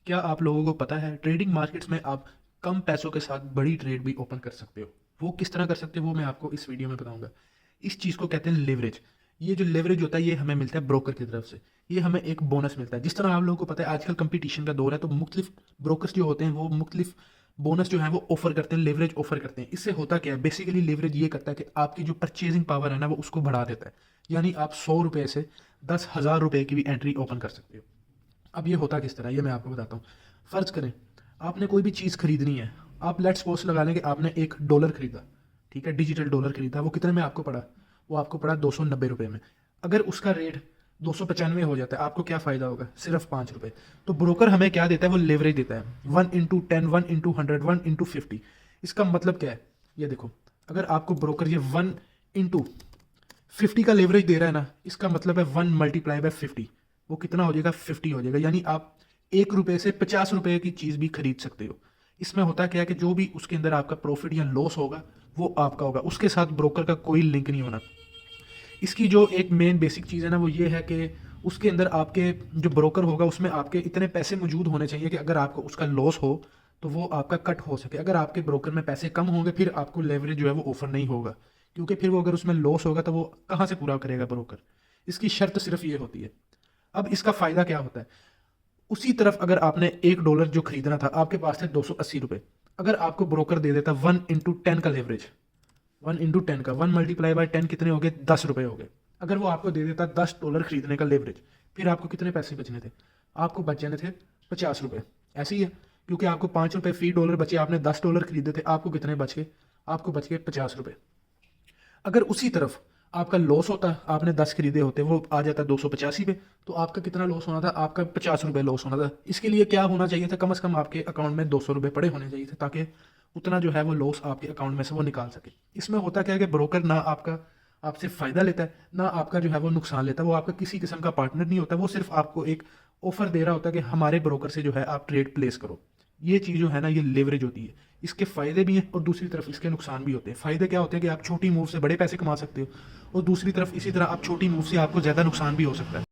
क्या आप लोगों को पता है ट्रेडिंग मार्केट्स में आप कम पैसों के साथ बड़ी ट्रेड भी ओपन कर सकते हो। वो किस तरह कर सकते हो वो मैं आपको इस वीडियो में बताऊंगा। इस चीज़ को कहते हैं लेवरेज। ये जो लेवरेज होता है ये हमें मिलता है ब्रोकर की तरफ से। ये हमें एक बोनस मिलता है। जिस तरह आप लोगों को पता है आजकल कंपटीशन का दौर है, तो मुख्तलिफ ब्रोकर्स जो होते हैं वो मुख्तलिफ बोनस जो है वो ऑफर करते हैं, लेवरेज ऑफर करते हैं। इससे होता क्या है, बेसिकली लेवरेज ये करता है कि आपकी जो परचेजिंग पावर है ना वो उसको बढ़ा देता है। यानी आप 100 रुपये से 10,000 रुपये की भी एंट्री ओपन कर सकते हो। अब ये होता किस तरह, ये मैं आपको बताता हूँ। फ़र्ज़ करें आपने कोई भी चीज़ खरीदनी है। आप लेट्स सपोज लगा लें कि आपने $1 खरीदा, ठीक है, डिजिटल डॉलर खरीदा। वो कितने में आपको पड़ा? वो आपको पड़ा 290 रुपये में। अगर उसका रेट 295 हो जाता है, आपको क्या फ़ायदा होगा? सिर्फ 5 रुपये। तो ब्रोकर हमें क्या देता है? वो लेवरेज देता है 1 × 10, 1 × 100, 1 × 50। इसका मतलब क्या है? ये देखो, अगर आपको ब्रोकर ये 1 × 50 का लेवरेज दे रहा है ना, इसका मतलब है 1 × 50। वो कितना हो जाएगा? 50 हो जाएगा। यानी आप 1 रुपये से 50 रुपये की चीज़ भी खरीद सकते हो। इसमें होता क्या है कि जो भी उसके अंदर आपका प्रॉफिट या लॉस होगा वो आपका होगा, उसके साथ ब्रोकर का कोई लिंक नहीं होना। इसकी जो एक मेन बेसिक चीज़ है ना वो ये है कि उसके अंदर आपके जो ब्रोकर होगा उसमें आपके इतने पैसे मौजूद होने चाहिए कि अगर आपको उसका लॉस हो तो वो आपका कट हो सके। अगर आपके ब्रोकर में पैसे कम होंगे फिर आपको लेवरेज जो है वो ऑफर नहीं होगा, क्योंकि फिर वो अगर उसमें लॉस होगा तो वो कहाँ से पूरा करेगा ब्रोकर। इसकी शर्त सिर्फ ये होती है। अब इसका फ़ायदा क्या होता है? उसी तरफ अगर आपने $1 जो खरीदना था, आपके पास थे 280 रुपये। अगर आपको ब्रोकर दे देता 1 × 10 का लेवरेज, 1 × 10 का 1 × 10 कितने हो गए? 10 रुपये हो गए। अगर वो आपको दे देता $10 खरीदने का लेवरेज, फिर आपको कितने पैसे बचने थे? आपको बच जाने थे 50 रुपये। ऐसे ही है, क्योंकि आपको 5 रुपये फी डॉलर बचे, आपने $10 खरीदे थे, आपको कितने बच गए? आपको बच गए 50 रुपये। अगर उसी तरफ आपका लॉस होता, आपने 10 खरीदे होते, वो आ जाता 285 पे, तो आपका कितना लॉस होना था? आपका 50 रुपये लॉस होना था। इसके लिए क्या होना चाहिए था? कम से कम आपके अकाउंट में 200 रुपये पड़े होने चाहिए थे, ताकि उतना जो है वो लॉस आपके अकाउंट में से वो निकाल सके। इसमें होता क्या है कि ब्रोकर ना आपका आपसे फ़ायदा लेता है ना आपका जो है वो नुकसान लेता है। वो आपका किसी किस्म का पार्टनर नहीं होता, वो सिर्फ आपको एक ऑफर दे रहा होता है कि हमारे ब्रोकर से जो है आप ट्रेड प्लेस करो। ये चीज़ जो है ना ये लेवरेज होती है। इसके फ़ायदे भी हैं और दूसरी तरफ इसके नुकसान भी होते हैं। फ़ायदे क्या होते हैं कि आप छोटी मूव से बड़े पैसे कमा सकते हो, और दूसरी तरफ इसी तरह आप छोटी मूव से आपको ज़्यादा नुकसान भी हो सकता है।